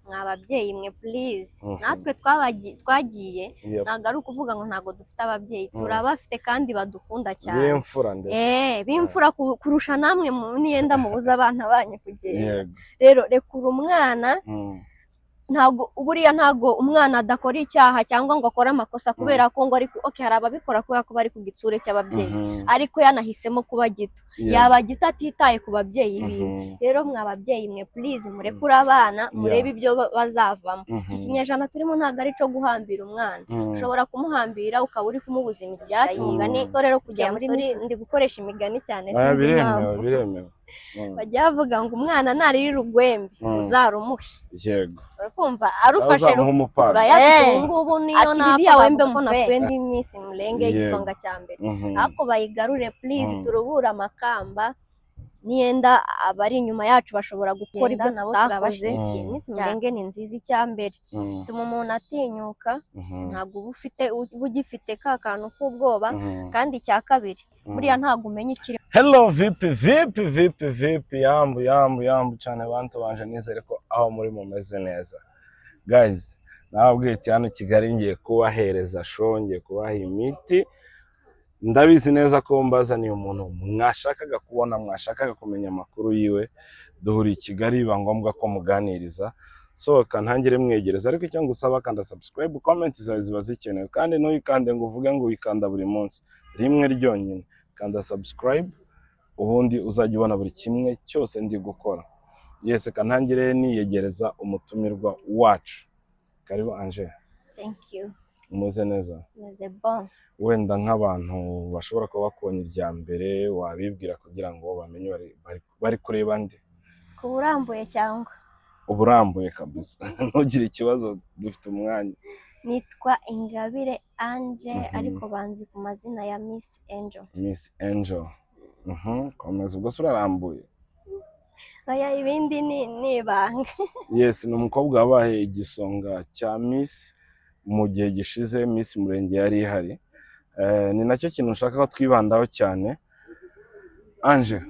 mwababyeyi mwe please natwe twagiye ntabwo ari ukuvuga ngo ntago dufite ababyeyi turabafite kandi badukunda cyane b'imfura ndetse b'imfura kurusha namwe niyenda mubuza abana banyu kugenda rero rekura umwana ntago buriya ntago umwana adakora icyaha cyangwa ngo akore amakosa kubera ko ngo ariko hari ababikora kubera ko bari ku gitsure cy'ababyeyi ariko yanahisemo kuba gito yaba gito atitaye ku babyeyi biwe rero mwababyeyi mwe please murekure abana murebe ibyo bazavamo ikinyejana turimo ntago ari cyo guhambira umwana ushobora kumuhambira ukaba uri kumubuza imigati so rero kujya muri ndi gukoresha imigani cyane sinzi impamvu biremewe bajya bavuga ngo umwana naririra urwembe uzarumuhe yego kumva arufashe turayafite ngubu niyo wembe ko na friend Miss Mulenge igisonga cya mbere ariko bayigarure please turubura amakamba niyenda abari inyuma yacu bashobora gukora ibyo nabo turabaje Miss Mulenge ni nziza icyambere tuma umuntu atinyuka ntabwo ugifite ka kantu k'ubwoba kandi cya kabiri buriya ntabwo umenya ikiri. Hello vipi yambu cyane bantu banje nizere ko aho muri mumeze neza guys nababwiye hano Kigali ngiye kubahereza show ngiye kubaha imiti ndabizi neza ko mbazaniye umuntu mwashakaga kubona mwashakaga kumenya amakuru yiwe duhuriye Kigali biba ngombwa ko muganiriza sohoka ntangire mwegereza ariko icyo ngusaba kanda subscribe comment zawe ziba zikenewe kandi ntuyikande ngo uvuge ngo wikanda buri munsi rimwe ryonyine kanda subscribe ubundi uzajya ubona buri kimwe cyose ndi gukora yese kantangire niyegereza umutumirwa wacu karibu Angel. Thank you. Umuze neza meze bon wenda nk'abantu bashobora kuba bakubonye irya mbere wabibwira kugira ngo bamenye bari kureba ndi kuburambuye cyangwa uburambuye kabisa ntugire ikibazo dufite umwanya. Nitwa Ingabire Angel ariko banzi ku mazina ya Miss Angel. Miss Angel komeza ubwo urarambuye aya ibindi ni ibanga. Yes ni umukobwa wabaye igisonga cya Miss mu gihe gishize Miss Mulenge yari ihari ni nacyo kintu ushaka ko twibandaho cyane Angel.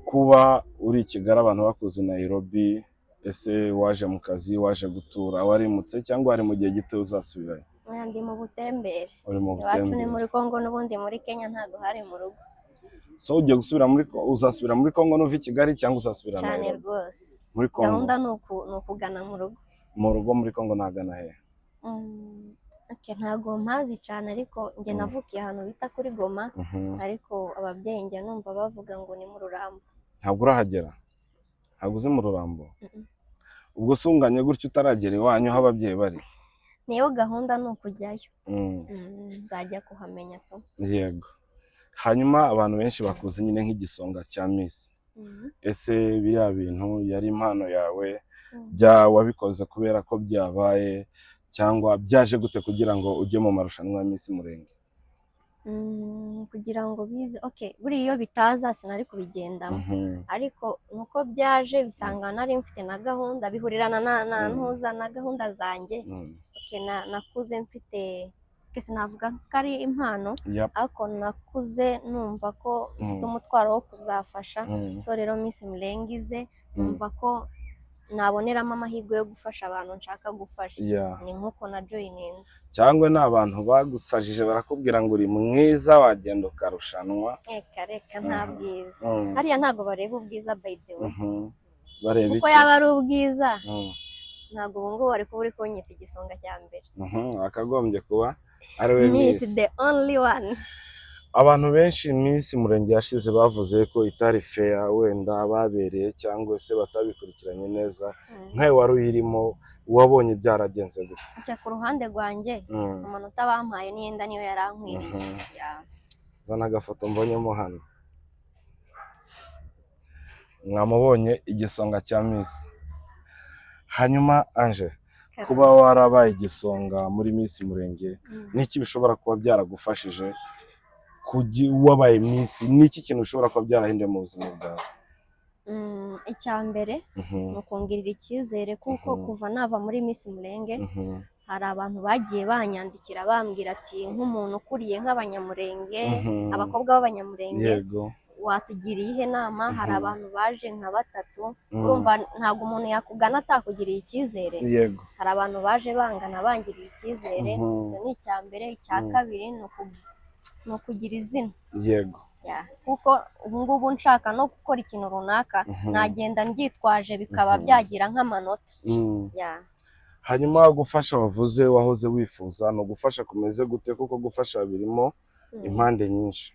Kuba uri Kigali abantu bakuze Nairobi ese waje mu kazi waje gutura warimutse cyangwa ari mu gihe gito uzasubirayo? Ndi mu butembere. Uri mu butembere. Iwacu ni muri Kongo n'ubundi muri Kenya ntago hari mu rugo. So ugiye gusubira uzasubira muri Kongo n'uva i Kigali cyangwa uzasubira Nairobi? Cyane rwose. Muri Kongo. Gahunda ni ukugana mu rugo. Mu rugo muri Kongo nagana he? Ntago mpazi cyane ariko njye navukiye ahantu bita kuri Goma ariko ababyeyi njye numva bavuga ngo ni mu Rurambo. Ntabwo urahagera? Ntabwo uzi mu Rurambo? Ubwo sunganye gutyo utaragera iwanyu aho ababyeyi bari? Niyo gahunda ni ukujyayo. Nzajya kuhamenya to. Yego. Hanyuma abantu benshi bakuze nyine nk'igisonga cya Miss. Ese biriya bintu yari impano yawe wabikoze kubera ko byabaye cyangwa byaje gute kugira ngo ujye mu marushanwa ya Miss Mulenge? Kugira ngo bize buri iyo bitaza sinari kubigendamo ariko nuko byaje bisanga nari mfite na gahunda bihurirana na ntuza na gahunda zanjye nakuze mfite sinavuga ko ari impano ariko nakuze numva ko mfite umutwaro wo kuzafasha so rero Miss Mulenge ize numva ko naboneramo amahirwe yo gufasha abantu nshaka gufasha ni nkuko na joininze. Cyangwa n'abantu bagusajije barakubwira ngo uri mwiza wagenda ukarushanwa? Reka nta bwiza hariya ntago bareba ubwiza by the way bareba iki? Kuko yaba ari ubwiza ntago ubu ngubu bari kuba uri kunyita igisonga cya mbere akagombye kuba ari we Miss the only one. Abantu benshi Miss Mulenge yashize bavuze ko itari fair wenda babereye cyangwa se batabikurikiranye neza nkawe wari uyirimo wabonye byaragenze gute? Ku ruhande rwanjye umuntu utabampaye niyenda niyo yarankwiriye. Zana agafoto mbonyemo hano mwamubonye igisonga cya Miss. Hanyuma Angel kuba warabaye igisonga muri Miss Mulenge niki bishobora kuba byaragufashije wabaye Miss niki kintu ushobora kuba byarahinduye mu buzima bwawe? Icya mbere ni ukongirira icyizere kuko kuva nava muri Miss Mulenge hari abantu bagiye banyandikira bambwira ati nk'umuntu ukuriye nk'abanyamurenge abakobwa b'abanyamurenge watugiriye ihe nama, hari abantu baje nka 3, urumva ntabwo umuntu yakugana atakugiriye icyizere. Yego. Hari abantu baje bangana bangiriye icyizere, icyo ni icya mbere. Icya kabiri ni ukugira izina. Yego. kuko ubu ngubu nshaka no gukora ikintu runaka nagenda ndyitwaje bikaba byagira nk'amanota. Hanyuma gufasha wavuze wahoze wifuza no gufasha kumeze gute, kuko gufasha birimo impande nyinshi?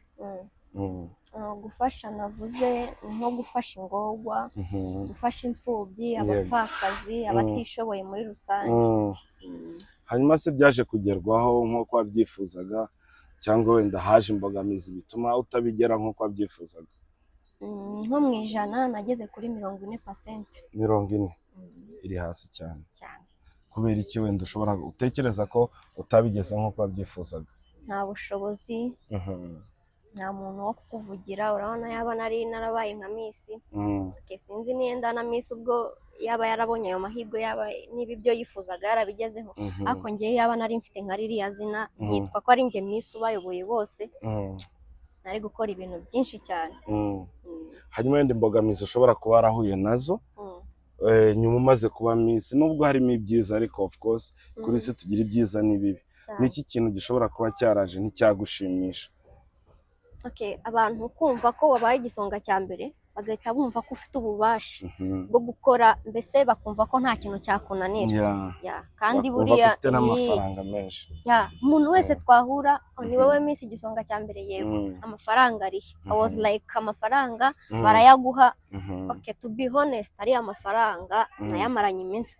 Gufasha navuze nko gufasha ingorwa, gufasha imfubyi, abapfakazi, abatishoboye muri rusange. Hanyuma se byaje kugerwaho nk'uko wabyifuzaga cyangwa wenda haje imbogamizi bituma utabigera nk'uko wabyifuzaga? Nko mu ijana nageze kuri 40%. 40 iri hasi cyane. Kubera iki wenda ushobora utekereza ko utabigeze nk'uko wabyifuzaga? Nta bushobozi, nta muntu wo kukuvugira. Urabona yaba narabaye nka Miss, sinzi niyenda na Miss ubwo yaba yarabonye ayo mahirwe, yaba niba ibyo yifuzaga yarabigezeho, ariko ngewe yaba nari mfite nka ririya zina nitwa ko ari nge Miss ubayoboye bose, nari gukora ibintu byinshi cyane. Hanyuma wenda imbogamizi ushobora kuba warahuye nazo nyuma umaze kuba Miss, nubwo harimo ibyiza ariko of course kuri isi tugira ibyiza n'ibibi, niki kintu gishobora kuba cyaraje nticyagushimisha? Abantu kumva ko wabaye igisonga cya mbere bagahita bumva ko ufite ububasha bwo gukora, mbese bakumva ko nta kintu cyakunanira. Kandi buriya ufite n'amafaranga menshi. Umuntu wese twahura ni wowe Miss igisonga cya mbere, yego amafaranga ari I was like amafaranga barayaguha. To be honest, ari amafaranga nayamaranye iminsi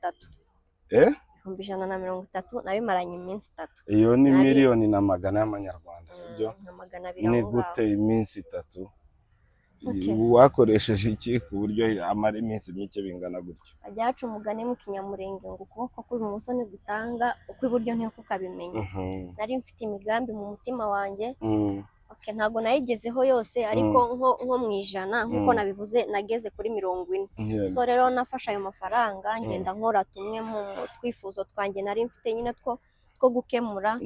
3. 130 nabimaranye iminsi 3. Iyo ni miliyoni na magana y'amanyarwanda, sibyo? Ni gute iminsi 3? Wakoresheje iki ku buryo amara iminsi mike bingana gutyo? Ajyacu umugani mu kinyamurenge ngo ukuboko kw'ibumoso ntigutanga, ukw'iburyo ntikukabimenya. Nari mfite imigambi mu mutima wanjye, ntabwo nayigezeho yose, ariko nko mu ijana nk'uko nabivuze nageze kuri 40. So rero nafashe ayo mafaranga ngenda nkora tumwe mu twifuzo twanjye nari mfite nyine two gukemura.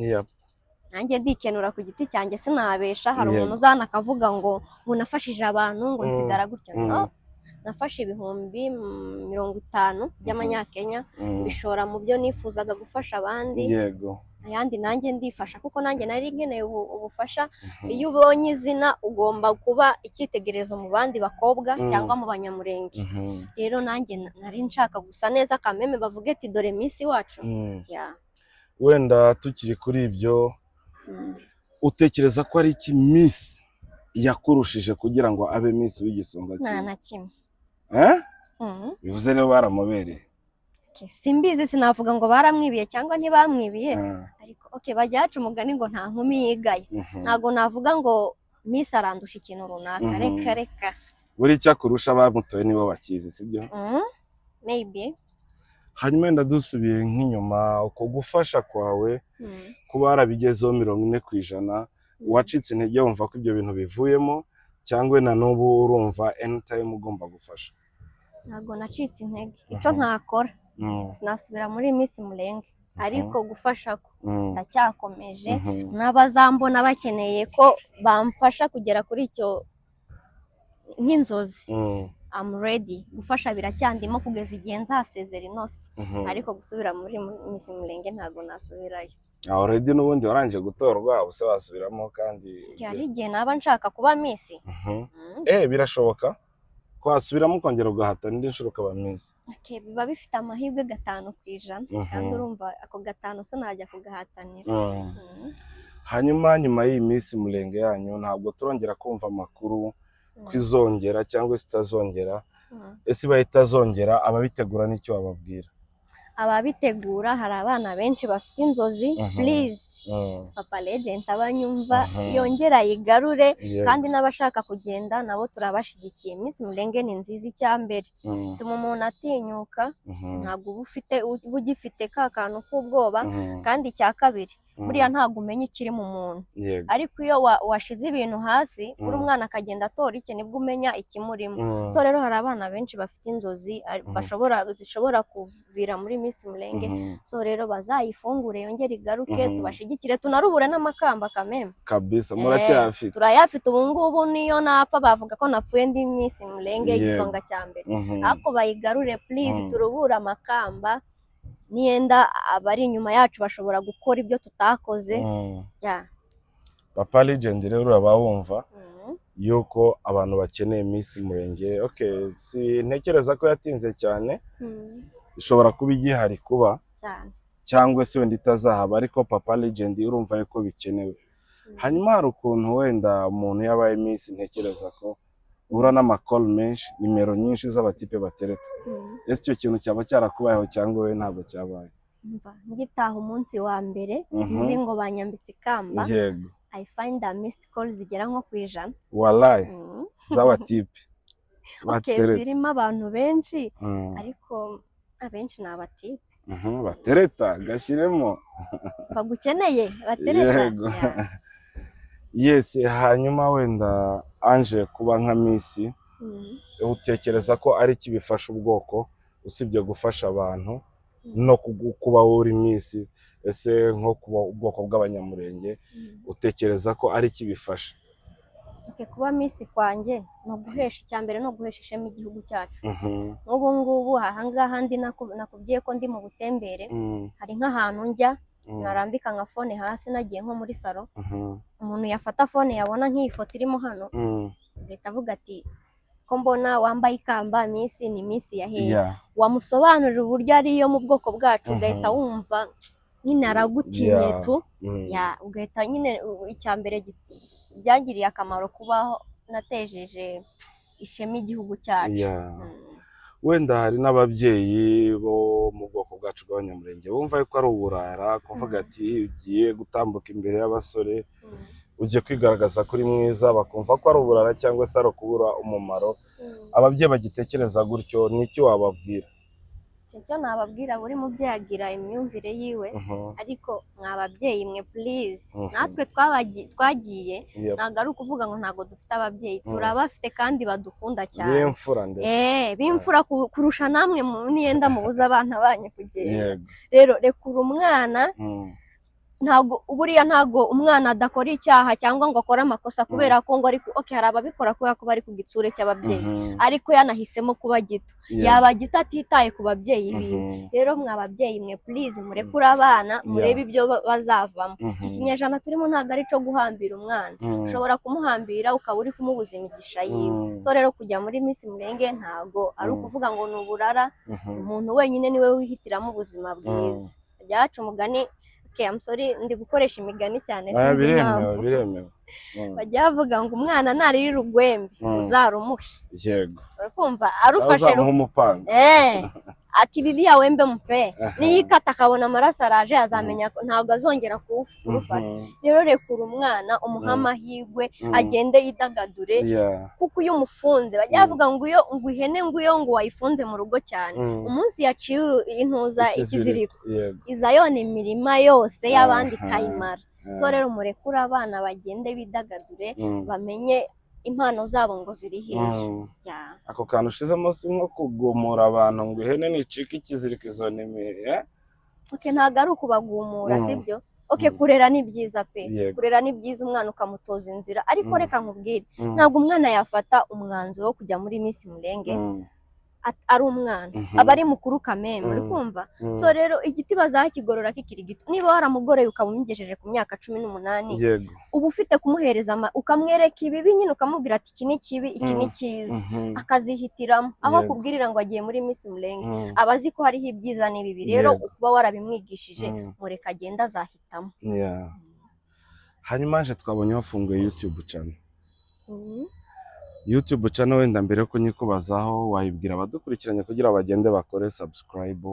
Nanjye ndikenura ku giti cyanjye sinabesha. Hari umuntu uzana akavuga ngo nafashije abantu ngo nsigara gutyo. No, nafashe ibihumbi 50 by'amanyakenya bishora mu byo nifuzaga gufasha abandi. Yego. Ayandi nanjye ndifasha kuko nanjye nari nkeneye ubufasha. Iyo ubonye izina ugomba kuba icyitegererezo mu bandi bakobwa cyangwa mu banyamurenge. Rero nanjye nari nshaka gusa neza kameme bavuge ati dore Miss wacu. Wenda tukiri kuri ibyo, utekereza ko ari iki Miss yakurushije kugira ngo abe Miss w'igisonga cye? Nta na kimwe. Bivuze rero baramubereye? Simbizi, sinavuga ngo baramwibiye cyangwa ntibamwibiye, ariko bajya haca umugani ngo nta nkumi yigaye. Ntabwo navuga ngo Miss arandusha ikintu runaka. Reka buri cyakurusha abamutoye nibo bakizi, sibyo? Maybe. Hanyuma wenda dusubiye nk'inyuma, uko gufasha kwawe kuba warabigezeho 40%, wacitse intege wumva ko ibyo bintu bivuyemo, cyangwa na n'ubu urumva anytime ugomba gufasha? Ntabwo nacitse intege. Icyo ntakora sinasubira muri Miss Mulenge, ariko gufasha ko ndacyakomeje. N'abazambona bakeneye ko bamfasha kugera kuri icyo nk'inzozi, I'm ready. Gufasha biracyandimo kugeza igihe nzasezera inose, ariko gusubira muri Miss Mulenge ntabwo nasubirayo. Already n'ubundi waranje gutorwa, ubuse wasubiramo kandi hari igihe naba nshaka kuba Miss. Birashoboka ko wasubiramo ukongera ugahatana indi nshuro ukaba Miss? Biba bifite amahirwe 5%, kandi urumva ako 5 sinajya kugahatanira. Hanyuma nyuma y'iyi Miss Mulenge yanyu ntabwo turongera kumva amakuru kwizongera cyangwa zitazongera? Ese bayitazongera ababitegura n'icyo bababwira? Ababitegura hari abana benshi bafite inzozi. Please Papa Legend abanyumva yongera yigarure, kandi n'abashaka kugenda nabo turabashigikiye. Miss Mulenge ni nziza. Icyambere tuma umuntu atinyuka, ntabwo uba ugifite ka kantu k'ubwoba, kandi icya kabiri buriya ntabwo umenya ikiri mu muntu, ariko iyo washize ibintu hasi uri umwana akagenda atora iki nibwo umenya ikimurimo. So rero hari abana benshi bafite inzozi zishobora kuvira muri Miss Mulenge. So rero bazayifungure yongere igaruke, tubashigikire. badushyigikire tunarubure n'amakamba kameme kabisa. Muracyafite? Turayafite ubu ngubu, niyo napfa bavuga ko napfuye ndi Miss Mulenge igisonga cya mbere, ariko bayigarure please, turubura amakamba niyenda abari inyuma yacu bashobora gukora ibyo tutakoze. Papa Legend rero uraba wumva yuko abantu bakeneye Miss Mulenge. Okay, si ntekereza ko yatinze cyane, ishobora kuba igihari kuba cyangwa se wenda itazahaba, ariko Papa Legend urumva yuko bikenewe. Hanyuma hari ukuntu wenda umuntu yabaye Miss, ntekereza ko uhura n'amakoro menshi, nimero nyinshi z'abatipe batereta. Ese icyo kintu cyaba cyarakubayeho cyangwa we ntabwo cyabaye? Ngitaha umunsi wa mbere nzi ngo banyambitse ikamba, yego, I find a missed call zigera nko ku 100. Wallahi z'abatipe batereta. Zirimo abantu benshi, ariko abenshi ni abatipe batereta. Gashyiremo bagukeneye batereta. Yego. Yes. Hanyuma wenda anje kuba nka Miss, utekereza ko ari iki bifasha ubwoko usibye gufasha abantu no kuba uri Miss? Ese nko kuba ubwoko bw'abanyamurenge utekereza ko ari iki bifasha? Kuba Miss kwanjye no guhesha icyambere, no guhesha ishema igihugu cyacu. N'ubu ngubu ahangaha ndi nakubwiye ko ndi mu butembere, hari nk'ahantu njya narambika nka phone hasi nagiye nko muri salo, umuntu yafata phone yabona nk'iyi foto irimo hano, agahita avuga ati ko mbona wambaye ikamba Miss, ni Miss ya hehe? Wamusobanurira uburyo ariyo mu bwoko bwacu, ugahita wumva nyine aragutinye tu, ugahita nyine icyambere byagiriye akamaro kubaho natejeje ishema igihugu cyacu. Wenda hari n'ababyeyi bo mu bwoko bwacu bw'abanyamurenge bumva yuko ari uburara kuvuga ati ugiye gutambuka imbere y'abasore, ugiye kwigaragaza kuri mwiza, bakumva ko ari uburara cyangwa se ari ukubura umumaro. Ababyeyi bagitekereza gutyo, n'iki wababwira? Icyo nababwira, buri mubyeyi agira imyumvire yiwe, ariko mwababyeyi mwe please, natwe twagiye, ntabwo ari ukuvuga ngo ntabwo dufite ababyeyi, turabafite kandi badukunda cyane, b'imfura ndetse b'imfura kurusha namwe niyenda mubuza abana banyu kugenda. Rero rekura umwana, ntabwo umwana adakora icyaha cyangwa ngo akore amakosa kubera ko ngo ari hari ababikora kubera ko bari ku gitsure cy'ababyeyi, ariko yanahisemo kuba gito, yaba gito atitaye ku babyeyi biwe. Rero mwababyeyi mwe please, murekure abana, murebe ibyo bazavamo. Ikinyejana turimo ntabwo ari cyo guhambira umwana, ushobora kumuhambira ukaba uri kumubuza imigisha yiwe. So rero kujya muri Miss Mulenge ntabwo ari ukuvuga ngo ni uburara, umuntu wenyine niwe wihitiramo ubuzima bwiza. Byacu umugani, I'm sorry, ndi gukoresha imigani cyane, sinzi impamvu. Biremewe. Bajya bavuga ngo umwana narira urugwembe uzarumuhe. Yego. Urakumva arufashe nk'umupanga. Akiririya wembe mupe, niyikata akabona amaraso araje, azamenya ntabwo azongera kurufata. Rero rekura umwana, umuha amahirwe, agende yidagadure, kuko iyo umufunze bajya bavuga ngo ngo ihene ngo wayifunze mu rugo cyane, umunsi yaciye intuza ikiziriko iza yona imirima yose y'abandi ikayimara. So rero murekure abana bagende bidagadure, bamenye impano zabo ngo ziri hehe. Ako kantu ushizemo si nko kugumura abantu ngo ihene nicika ikiziriko izo nimere? Ntabwo ari ukubagumura, sibyo? Kurera ni byiza pe, kurera ni byiza, umwana ukamutoza inzira, ariko reka nkubwire, ntabwo umwana yafata umwanzuro wo kujya muri Miss Mulenge ari umwana, aba ari mukuru kameme, uri kumva? So rero igiti bazakigorora kikiri gito. Niba waramugoreye ukamugejeje ku myaka 18, uba ufite kumuhereza ukamwereka ibibi nyine, ukamubwira ati iki ni kibi, iki ni cyiza, akazihitiramo, aho kubwirira ngo agiye muri Miss Mulenge. Abazi ko hariho ibyiza n'ibibi, rero kuba warabimwigishije, mureka agenda azahitamo. Hanyuma nje twabonye wafunguye YouTube channel. YouTube channel wenda mbere yo kunyikubazaho wayibwira abadukurikiranye kugira bagende bakore subscribe,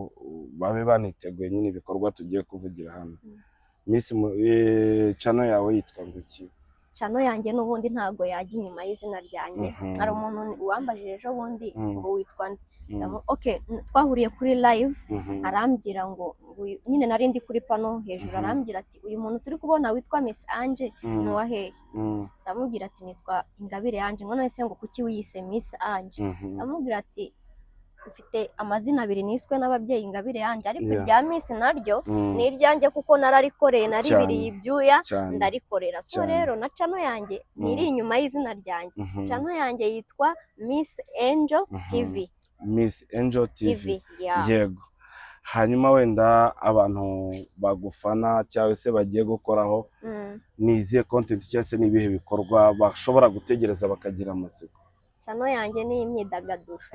babe baniteguye nyine ibikorwa tugiye kuvugira hano. Miss channel yawe yitwa nguki? Channel yanjye n'ubundi ntago yajya inyuma y'izina ryanjye. Hari umuntu wambajije ejo bundi ngo witwa nde, twahuriye kuri live, arambwira ngo nyine nari ndi kuri pano hejuru, arambwira ati uyu muntu turi kubona witwa Miss Ange ni wa hehe? Ndamubwira ati nitwa Ingabire Ange. None se ngo kuki wiyise Miss Ange? Ndamubwira ati mfite amazina abiri niswe n'ababyeyi Ingabire Ange, ariko irya Miss naryo ni iryanjye kuko nararikoreye, naribiriye ibyuya ndarikorera. So rero na channel yanjye niri inyuma y'izina ryanjye. Channel yanjye yitwa Miss Angel TV. Miss Angel TV. Yego. Hanyuma wenda abantu bagufana cyangwa se bagiye gukoraho ni izihe content cyangwa se n'ibihe bikorwa bashobora gutegereza bakagira amatsiko? Channel yanjye ni imyidagaduro.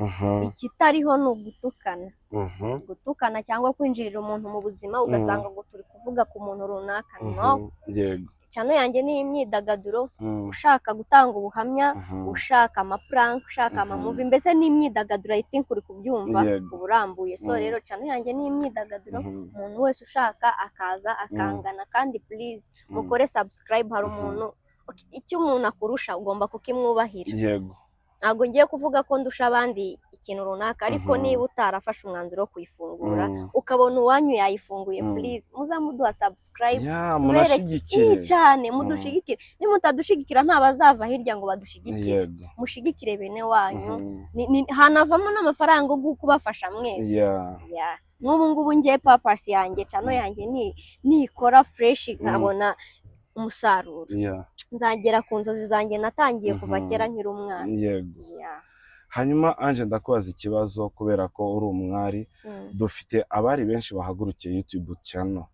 Ikitariho ni ugutukana. Gutukana cyangwa kwinjirira umuntu mu buzima ugasanga ngo turi kuvuga ku muntu runaka. No. Yego. Channel yanjye ni imyidagaduro, ushaka gutanga ubuhamya, ushaka amaprank, ushaka amamuvi, mbese ni imyidagaduro. I think uri kubyumva uburambuye. So rero channel yanjye ni imyidagaduro, umuntu wese ushaka akaza akangana, kandi please mukore subscribe. Hari umuntu icyo umuntu akurusha ugomba kukimwubahira. Yego. Ntabwo ngiye kuvuga ko ndusha abandi ikintu runaka, ariko niba utarafashe umwanzuro wo kuyifungura ukabona uwanyu yayifunguye, please muzamuduha subscribe, munashigikire cyane, mudushigikire. Nimutadushigikira ntabazava hirya ngo badushigikire. Mushigikire bene wanyu, hanavamo n'amafaranga yo kubafasha mwese. Nk'ubu ngubu ngiye purpose yanjye, channel yanjye nikora fresh nkabona umusaruro, nzagera ku nzozi zanjye natangiye kuva kera nkiri umwana. Yego. Hanyuma Ange ndakubaza ikibazo, kubera ko uri umwari, dufite abari benshi bahagurukiye YouTube channel,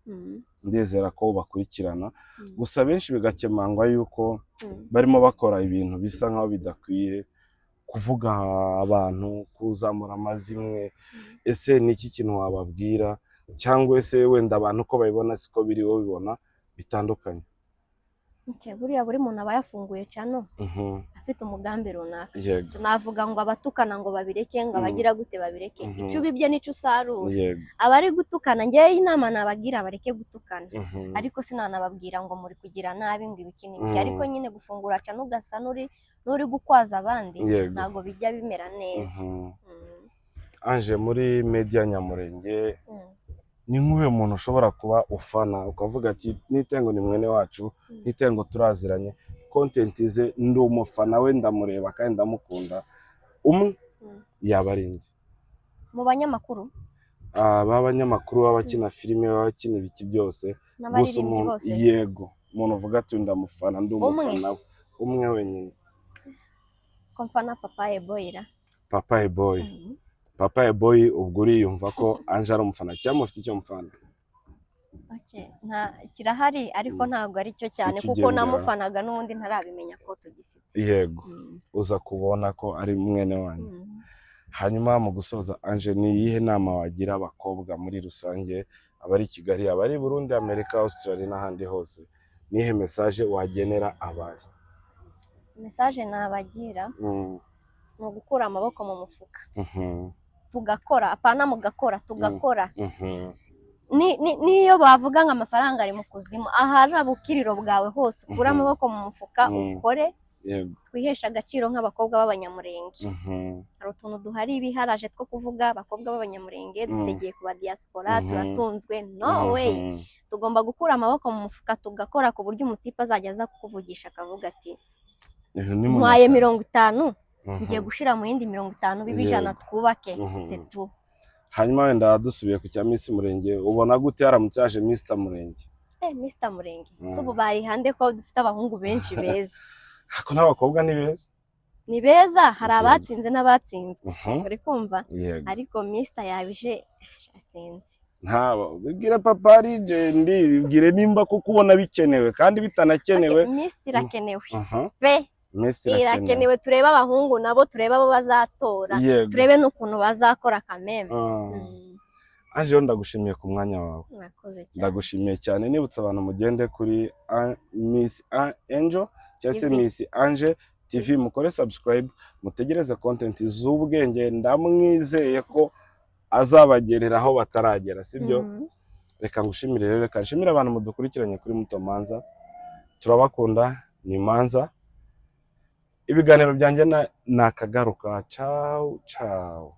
ndizera ko bakurikirana, gusa benshi bigakemangwa yuko barimo bakora ibintu bisa nkaho bidakwiye, kuvuga abantu, kuzamura amazimwe. Ese ni iki kintu wababwira, cyangwa ese wenda abantu ko babibona siko biri wowe bibona bitandukanye? Buriya buri muntu aba yafunguye channel afite umugambi runaka. Sinavuga ngo abatukana ngo babireke, ngo abagira gute babireke. Icyo ubibye nicyo usarura. Abari gutukana ngewe inama nabagira bareke gutukana, ariko sinanababwira ngo muri kugira nabi ngo ibiki n'ibiki. Ariko nyine gufungura channel ugasa nuri gukwaza abandi ntabwo bijya bimera neza. Ange, muri media Nyamurenge ni nk'uwe muntu ushobora kuba ufana ukavuga ati nitengo ni mwene wacu, nitengo turaziranye, content ze ndi umufana we, ndamureba kandi ndamukunda, yabarinde mu banyamakuru, b'abanyamakuru, b'abakina filime, b'abakina ibiki byose, gusa umuntu yego umuntu uvuga ati ndamufana, ndi umufana umwe wenyine. Komfana Papa Eboyira. Papa Eboy. Papa Eboy, ubwo uriyumva ko Ange ari umufana cyangwa ufite icyo mufana? Kirahari, ariko ntabwo ari cyo cyane kuko namufanaga n'ubundi ntarabimenya ko tugifite. Yego. Uza kubona ko ari mwene wanyu. Hanyuma mu gusoza Ange, ni iyihe nama wagira abakobwa muri rusange, abari Kigali, abari Burundi, Amerika, Australia n'ahandi hose? Nihe message wagenera abari? Message nabagira ni ugukura amaboko mu mufuka, tugakora, apana mugakora, tugakora. Niyo bavuga ngo amafaranga ari mu kuzimu, ahari ubukiriro bwawe hose, ukura amaboko mu mufuka ukore, twihesha agaciro nk'abakobwa b'Abanyamurenge. Hari utuntu duhari biharaje two kuvuga abakobwa b'Abanyamurenge dutegeye kuba diaspora, turatunzwe. No way, tugomba gukura amaboko mu mufuka tugakora, ku buryo umutipe azajya aza kukuvugisha akavuga ati ntwaye 50, ngiye gushira mu yindi 50, bibe 100 twubake. C'est tout. Hanyuma wenda dusubiye ku cya Miss Murenge, ubona gute haramutse yaje Mr Murenge? Mr Murenge so ubu bari hande ko dufite abahungu benshi beza. Hako n'abakobwa ni beza? Ni beza, hari abatsinze n'abatsinzwe, uri kumva? Ariko Mr yabije asinze. Ntaba bibwira Papa Legend, bibwire nimba kuko ubona bikenewe kandi bitanakenewe. Mr irakenewe pe, irakenewe. Tureba abahungu nabo, tureba abo bazatora, turebe n'ukuntu bazakora kameme. Ange, ndagushimiye ku mwanya wawe. Ndagushimiye cyane. Nibutsa abantu mugende kuri Miss Angel cyangwa se Miss Ange TV, mukore subscribe, mutegereze content z'ubwenge. Ndamwizeye ko azabagerera aho bataragera, sibyo? Reka ngushimire rero, reka nshimire abantu mudukurikiranye kuri Muto Manza. Turabakunda, ni Manza. Ibiganiro byanjye nakagaruka. Ciao ciao.